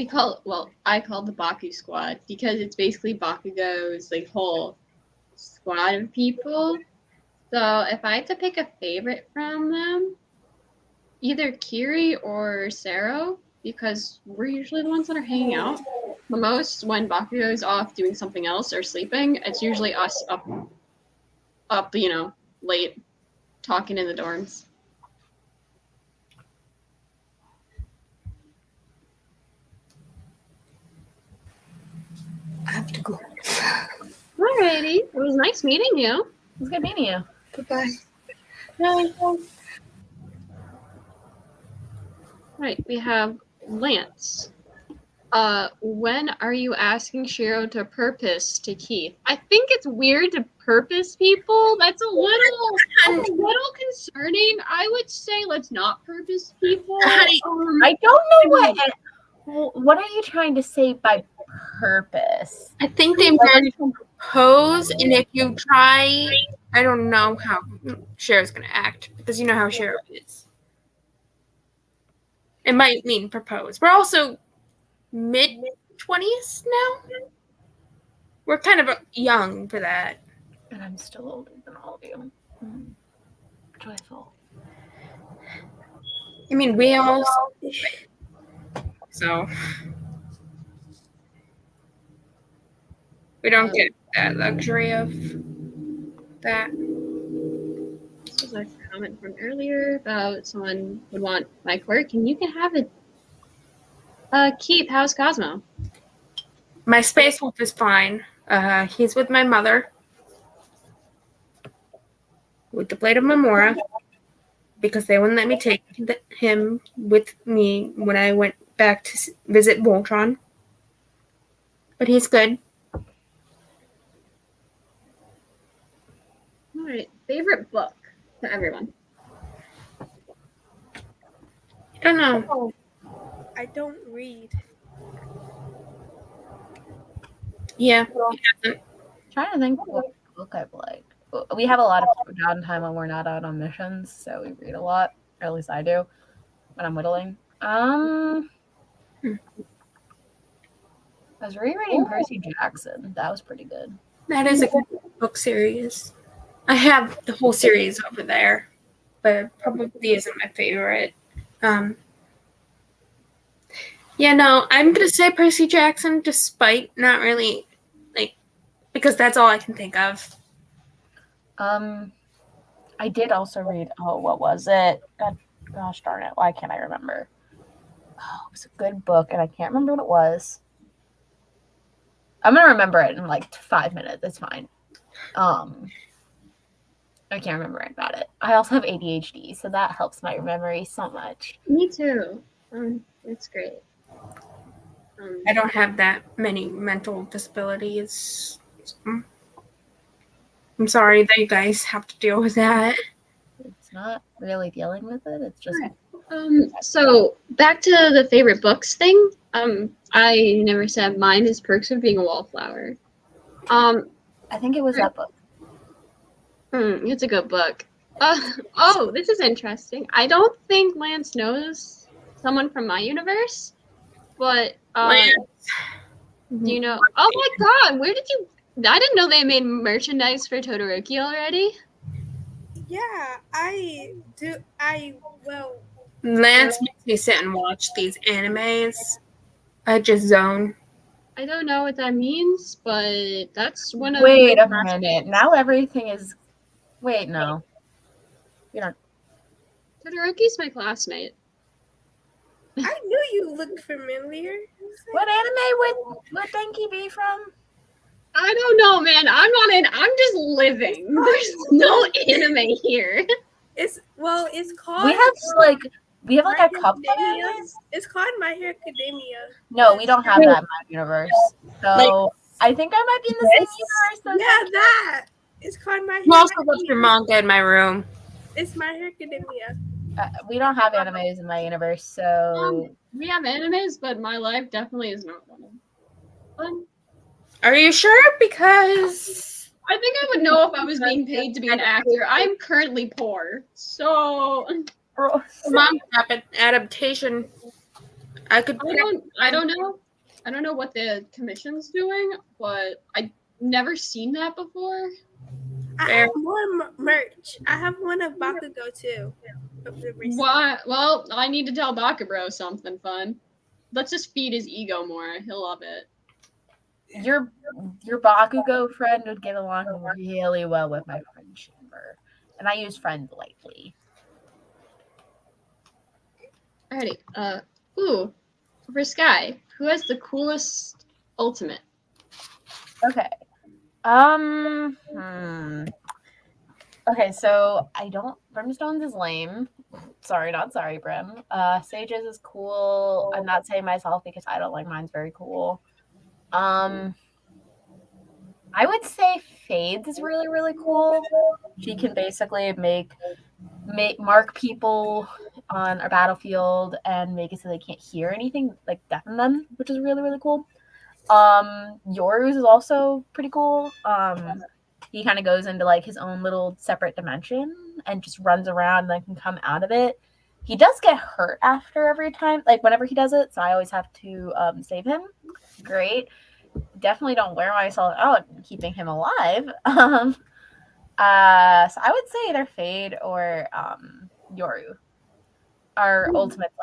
call it the Baku squad because it's basically Bakugo's like whole squad of people. So if I had to pick a favorite from them, either Kiri or Sero, because we're usually the ones that are hanging out the most when Bakugo is off doing something else or sleeping. It's usually us up, late, talking in the dorms. I have to go. Alrighty, it was nice meeting you. It was good meeting you. Goodbye. Right, we have Lance. When are you asking Shiro to purpose to Keith? I think it's weird to purpose people. That's a little concerning. I would say let's not purpose people. I don't know what are you trying to say by purpose? I think they meant propose, and if you try, I don't know how Cher's going to act, because you know how Cher is. It might mean propose. We're also mid-20s now. We're kind of young for that. And I'm still older than all of you. Joyful. I mean, we all... So... We don't get that luxury of that. This was a comment from earlier about someone would want my quirk, and you can have it. Keith, how's Cosmo? My space wolf is fine. He's with my mother. With the blade of Memora. Because they wouldn't let me take him with me when I went back to visit Voltron. But he's good. Alright, favorite book to everyone. I don't know. I don't read. Yeah. Trying to think what book I've liked. We have a lot of downtime when we're not out on missions, so we read a lot. Or at least I do when I'm whittling. I was rereading Percy Jackson. That was pretty good. That is a good book series. I have the whole series over there, but it probably isn't my favorite. Yeah, no, I'm gonna say Percy Jackson, despite not really because that's all I can think of. I did also read. Oh, what was it? God, gosh darn it! Why can't I remember? Oh, it was a good book, and I can't remember what it was. I'm gonna remember it in like 5 minutes. It's fine. I can't remember about it. I also have ADHD, so that helps my memory so much. Me too. It's great. I don't have that many mental disabilities. I'm sorry that you guys have to deal with that. It's not really dealing with it. It's just So back to the favorite books thing. I never said mine is Perks of Being a Wallflower. I think it was that book. It's a good book. Oh, this is interesting. I don't think Lance knows someone from my universe, but do you know? Oh my God, where did you? I didn't know they made merchandise for Todoroki already. Yeah, I do. Lance makes me sit and watch these animes. I just zone. I don't know what that means, but that's one of. Wait a minute. Now everything is. Wait, no. You don't. Todoroki's my classmate. I knew you looked familiar. What anime would Denki be from? I don't know, man. I'm not in. I'm just living. There's no anime here. It's called. We have like a couple of Academia. animes. It's called My Hero Academia. No, we don't have that in my universe. So I think I might be in the same universe. Yeah, that. It's called My You Hero also left your manga in my room. It's My Hero Academia. We don't have animes in my universe, so We have animes, but my life definitely is not one of them. Are you sure? Because I think I would know if I was being paid to be an actor. I'm currently poor, so manga adaptation, I could. I don't know. I don't know what the commission's doing, but I've never seen that before. I have more merch. I have one of Bakugo too. Why? Well, I need to tell Bakabro something fun. Let's just feed his ego more. He'll love it. your Bakugo friend would get along really well with my friend Chamber, and I use friend lightly. Alrighty. Ooh, for Skye, who has the coolest ultimate? Okay. Okay, so I don't. Brimstone's is lame. Sorry, not sorry, Brim. Sage's is cool. I'm not saying myself because I don't like mine's very cool. I would say Fade's is really, really cool. She can basically mark people on a battlefield and make it so they can't hear anything, like deafen them, which is really, really cool. Yoru's is also pretty cool. He kind of goes into like his own little separate dimension and just runs around and then can come out of it. He does get hurt after every time, like whenever he does it, so I always have to save him. Great. Definitely don't wear myself out keeping him alive. So I would say either Fade or Yoru. Our ultimates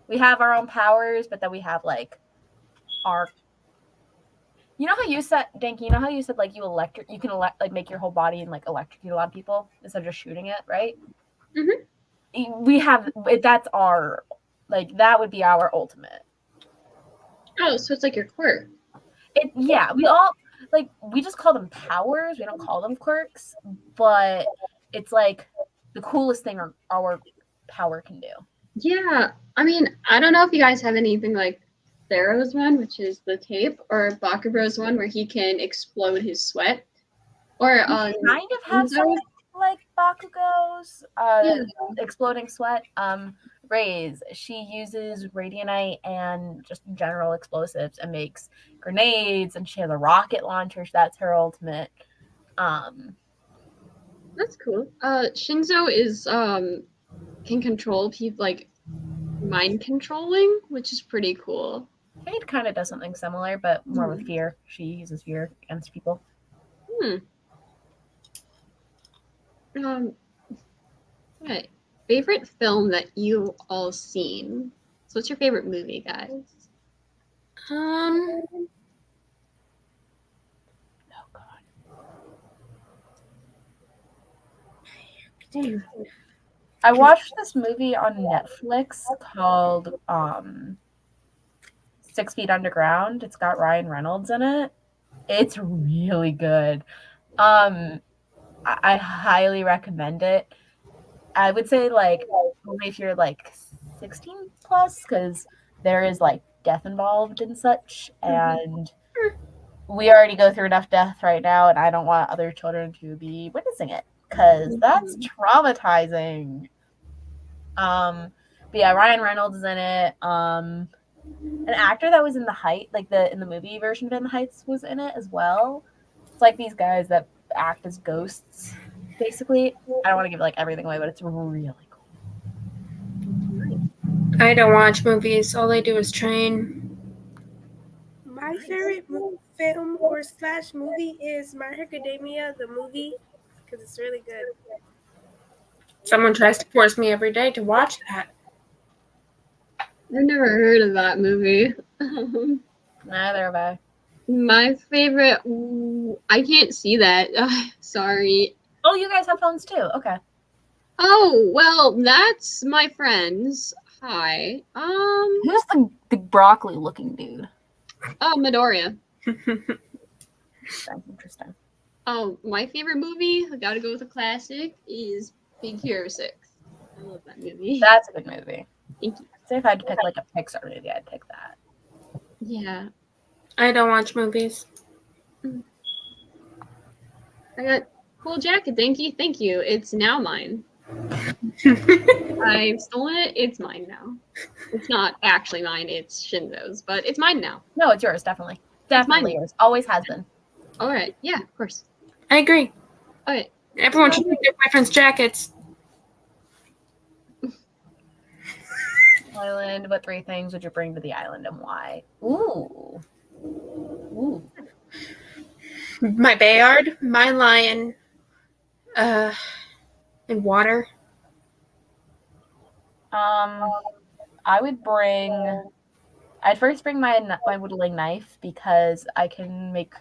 we have our own powers, but then we have like our. You know how you said, Denki, you know how you said like you can make your whole body and like electrocute a lot of people instead of just shooting it, right? Mm-hmm. We have that's our that would be our ultimate. Oh, so it's like your quirk. We all we just call them powers. We don't call them quirks, but it's like the coolest thing our power can do. Yeah, I mean, I don't know if you guys have anything like Thero's one, which is the tape, or Bakabro's one where he can explode his sweat. Or kind of have something like Bakugo's exploding sweat. rays. She uses radianite and just general explosives and makes grenades, and she has a rocket launcher. So that's her ultimate. That's cool. Shinzo is can control people, like mind controlling, which is pretty cool. Fade kind of does something similar, but more with fear. She uses fear against people. Right. Favorite film that you all seen? So what's your favorite movie, guys? Oh God. I watched this movie on Netflix called 6 Feet Underground. It's got Ryan Reynolds in it. It's really good. I highly recommend it. I would say like only if you're like 16 plus, because there is like death involved and such, and we already go through enough death right now, and I don't want other children to be witnessing it because that's traumatizing. But yeah, Ryan Reynolds is in it. An actor that was in in the movie version of In the Heights was in it as well. It's like these guys that act as ghosts, basically. I don't want to give like everything away, but it's really cool. I don't watch movies. All I do is train. My favorite film or slash movie is My Hero Academia, the movie, because it's really good. Someone tries to force me every day to watch that. I've never heard of that movie. Neither have I. My favorite, I can't see that. Sorry. Oh, you guys have phones too. Okay. Oh, well, that's my friend's. Hi. Who's the broccoli looking dude? Oh, Midoriya. Interesting. Oh, my favorite movie, I gotta go with a classic, is Big Hero 6. I love that movie. That's a good movie. Thank you. Say if I had to pick like a Pixar movie, I'd pick that. Yeah. I don't watch movies. I got cool jacket, Denki. Thank you. It's now mine. I've stolen it. It's mine now. It's not actually mine. It's Shinzo's, but it's mine now. No, it's yours, definitely. Definitely yours. Always has been. All right. Yeah, of course. I agree. All right. Everyone should keep their boyfriend's jackets. Island. What 3 things would you bring to the island and why? Ooh. My Bayard, my lion, and water. I'd first bring my whittling knife because I can make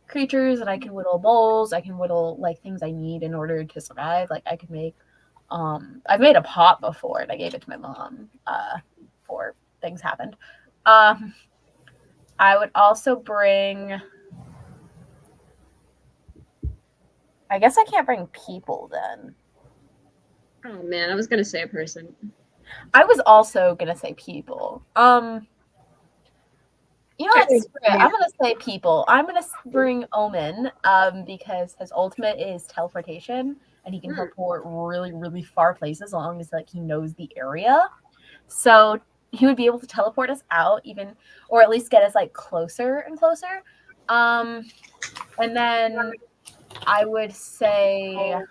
creatures and I can whittle bowls. I can whittle like things I need in order to survive. Like I could make, I've made a pot before and I gave it to my mom before things happened. I would also bring, I guess I can't bring people then. Oh man, I was gonna say a person. I was also gonna say people. You know what? I'm gonna say people. I'm gonna bring Omen, because his ultimate is teleportation, and he can teleport really, really far places as long as like he knows the area. So he would be able to teleport us out, even, or at least get us like closer and closer. And then I would say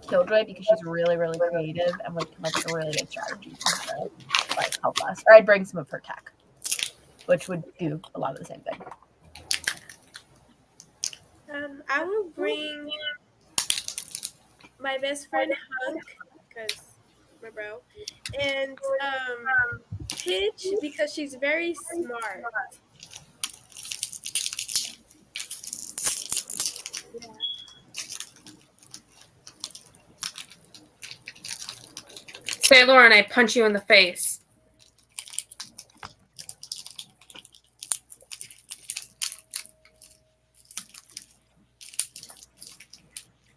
Killjoy because she's really, really creative and would come up with a really good strategy to like help us. Or I'd bring some of her tech, which would do a lot of the same thing. I will bring my best friend Hunk, because my bro, and Pitch because she's very smart. Yeah. Say, Lauren, I punch you in the face.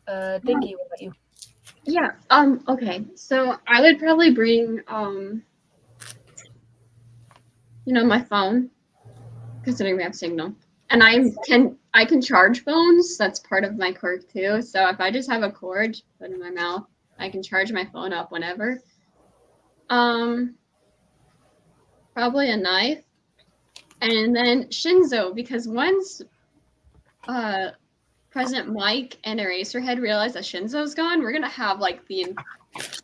Denki, what about you? Yeah. Okay. So I would probably bring my phone, considering we have signal, and I can charge phones. That's part of my quirk too. So if I just have a cord put in my mouth, I can charge my phone up whenever. Probably a knife. And then Shinzo, because once President Mike and Eraserhead realize that Shinzo's gone, we're gonna have like the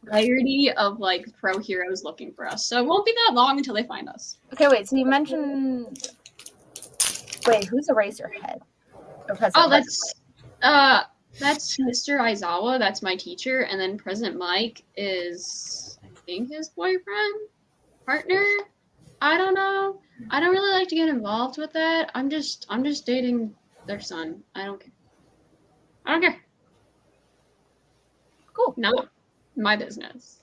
entirety of like pro heroes looking for us. So it won't be that long until they find us. Okay, wait. So you mentioned. Wait, who's Eraserhead? Oh, that's Mr. Aizawa. That's my teacher, and then President Mike is, I think, his boyfriend, partner. I don't know. I don't really like to get involved with that. I'm just dating their son. I don't care. Cool. Not my business.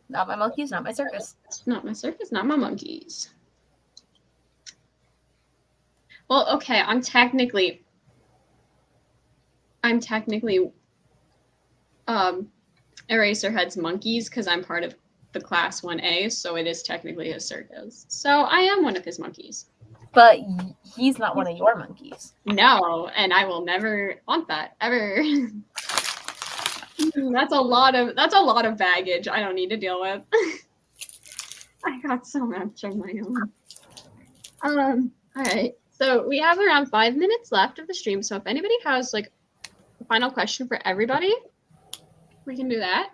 Not my monkeys, not my circus. It's not my circus, not my monkeys. Well, okay, I'm technically Eraserhead's monkeys because I'm part of the class 1A, so it is technically his circus. So I am one of his monkeys. But he's not one of your monkeys. No, and I will never want that ever. That's a lot of baggage I don't need to deal with. I got so much of my own. All right. So we have around 5 minutes left of the stream. So if anybody has like a final question for everybody, we can do that.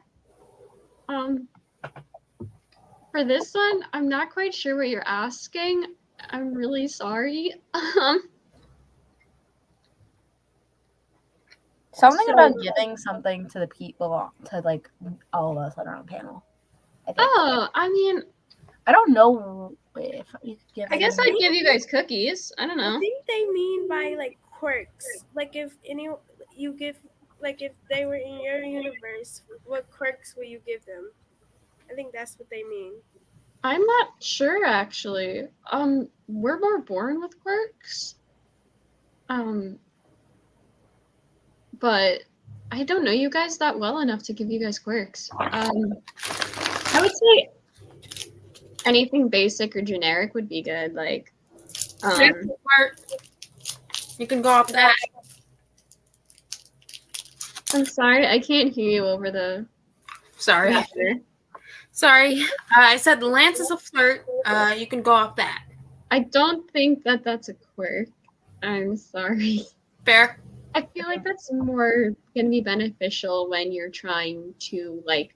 For this one, I'm not quite sure what you're asking. I'm really sorry. Something about giving something to the people, to like all of us that are on the panel. I mean, I don't know if you could give. I guess I'd give you guys cookies. I don't know. I think they mean by like quirks. Like if you give, like if they were in your universe, what quirks will you give them? I think that's what they mean. I'm not sure actually. We're more born with quirks. But I don't know you guys that well enough to give you guys quirks. I would say anything basic or generic would be good. Like, you can go off that. I'm sorry, I can't hear you over the. Sorry. Sorry. I said Lance is a flirt. You can go off that. I don't think that that's a quirk. I'm sorry. Fair. I feel like that's more going to be beneficial when you're trying to, like,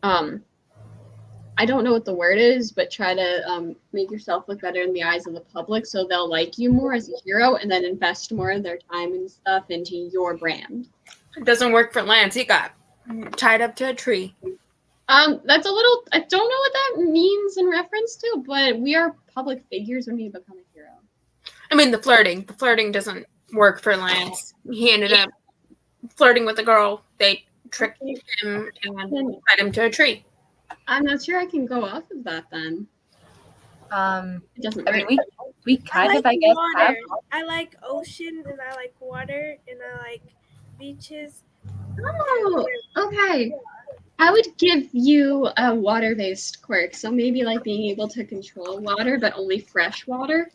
I don't know what the word is, but try to make yourself look better in the eyes of the public so they'll like you more as a hero and then invest more of their time and stuff into your brand. It doesn't work for Lance. He got tied up to a tree. That's a little, I don't know what that means in reference to, but we are public figures when we become a hero. I mean, the flirting doesn't work for Lance. He ended up flirting with a girl. They tricked him and tied him to a tree. I'm not sure I can go off of that then. It doesn't I mean, we kind of, I guess, water. I like ocean and I like water and I like beaches. Oh, okay. I would give you a water-based quirk, so maybe like being able to control water, but only fresh water.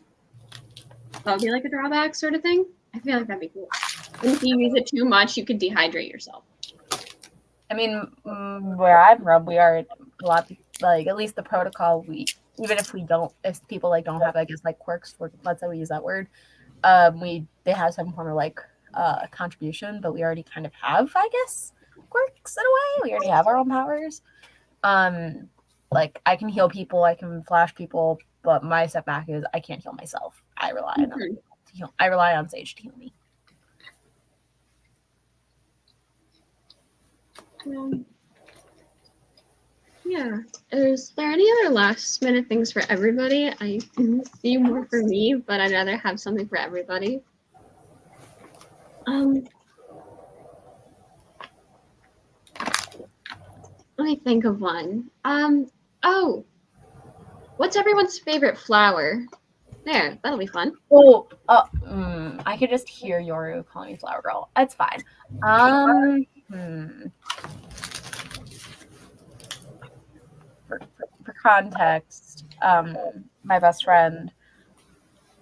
That would be like a drawback sort of thing. I feel like that'd be cool. And if you use it too much, you could dehydrate yourself. I mean, where I'm from, we are a lot, like, at least the protocol, even if people like don't have, I guess, like quirks, let's say we use that word, they have some form of like contribution, but we already kind of have, I guess, quirks in a way. We already have our own powers. Like I can heal people, I can flash people, but my setback is I can't heal myself. I rely on other people to heal. I rely on Sage to heal me. Yeah. Is there any other last minute things for everybody? I see more for me, but I'd rather have something for everybody. Let me think of one. Oh, what's everyone's favorite flower? There, that'll be fun. Oh, I could just hear Yoru calling me Flower Girl. That's fine. For context, my best friend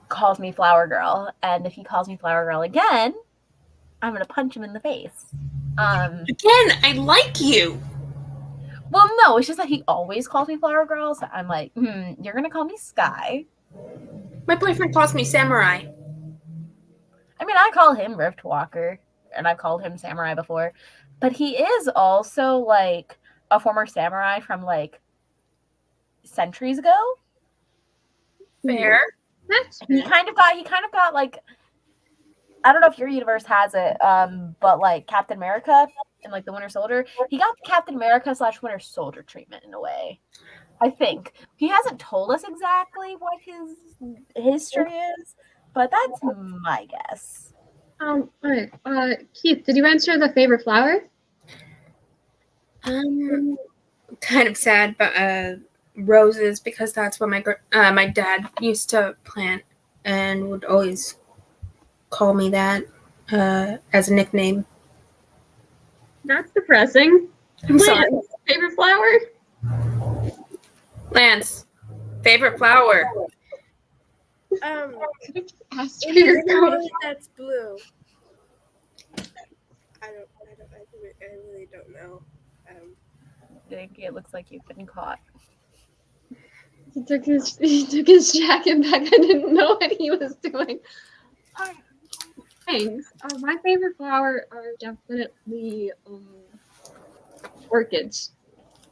calls me Flower Girl, and if he calls me Flower Girl again, I'm gonna punch him in the face. Again, I like you. Well, no, it's just that he always calls me Flower Girl. So I'm like, you're gonna call me Skye. My boyfriend calls me Samurai. I mean, I call him Rift Walker, and I've called him Samurai before, but he is also like a former samurai from like centuries ago. Fair. That's He fair. kind of got like, I don't know if your universe has it, but like Captain America and like the Winter Soldier, he got Captain America / Winter Soldier treatment in a way. I think he hasn't told us exactly what his history is, but that's my guess. All right. Keith, did you answer the favorite flower? Kind of sad, but roses, because that's what my dad used to plant and would always call me that as a nickname. That's depressing. I'm sorry. Lance, favorite flower? Lance, favorite flower? Asked for It your is the one that's blue. I really don't know. Denki, it looks like you've been caught. He took his jacket back. I didn't know what he was doing. Thanks. My favorite flower are definitely orchids.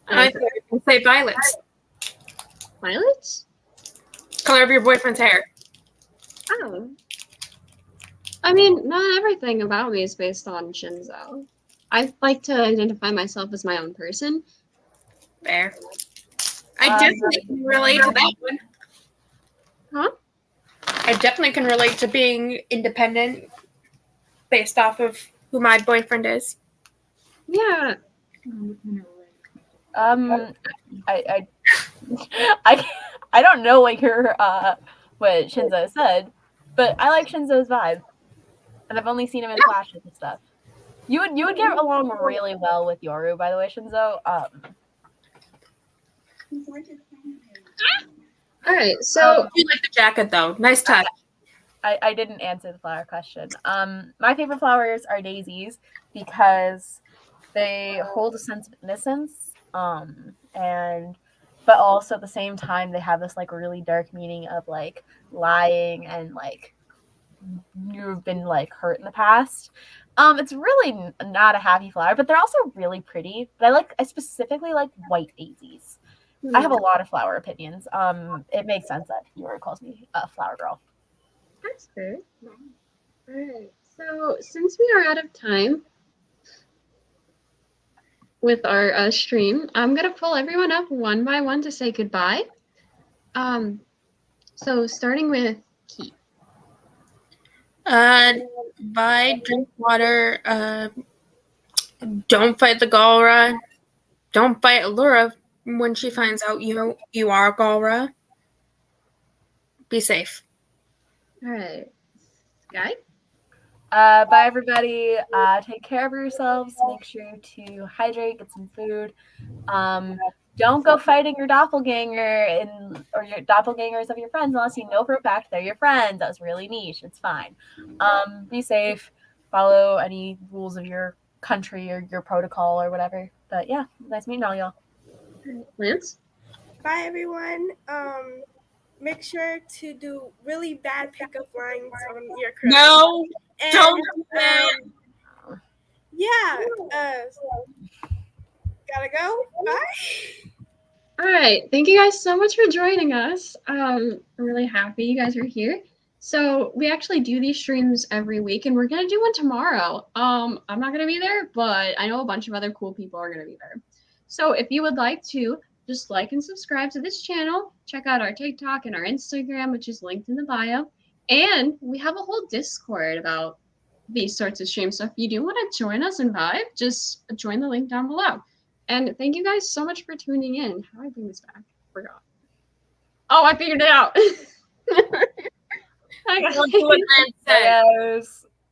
I would say violets. Violets? Color of your boyfriend's hair. Oh. I mean, not everything about me is based on Shinzo. I like to identify myself as my own person. Fair. I definitely can relate to that one. Huh? I definitely can relate to being independent based off of who my boyfriend is. Yeah. I don't know what what Shinzo said, but I like Shinzo's vibe, and I've only seen him in flashes and stuff. You would get along really well with Yoru, by the way, Shinzo. All right. So You like the jacket though. Nice touch. I didn't answer the flower question. My favorite flowers are daisies because they hold a sense of innocence, but also at the same time they have this like really dark meaning of like lying and like you've been like hurt in the past. It's really not a happy flower, but they're also really pretty. But I specifically like white daisies. I have a lot of flower opinions. It makes sense that Yoru calls me a flower girl. that's fair. All right. So since we are out of time with our stream, I'm gonna pull everyone up one by one to say goodbye. So starting with Keith. Buy, drink water. Don't fight the Galra. Don't fight Allura when she finds out you are Galra. Be safe. All right. Skye? Bye everybody. Take care of yourselves. Make sure to hydrate, get some food. Don't go fighting your doppelganger or your doppelgangers of your friends unless you know for a fact they're your friends. That was really niche. It's fine. Be safe. Follow any rules of your country or your protocol or whatever. But yeah, nice meeting all y'all. Lance? Bye, everyone. Make sure to do really bad pickup lines on your crush. No, And, don't. Yeah. Gotta go. Bye. All right. Thank you guys so much for joining us. I'm really happy you guys are here. So we actually do these streams every week, and we're gonna do one tomorrow. I'm not gonna be there, but I know a bunch of other cool people are gonna be there. So if you would like to, just like and subscribe to this channel. Check out our TikTok and our Instagram, which is linked in the bio. And we have a whole Discord about these sorts of streams. So if you do want to join us and vibe, just join the link down below. And thank you guys so much for tuning in. How do I bring this back? Forgot. Oh, I figured it out. Hi guys. Don't do what Lance said. Yes.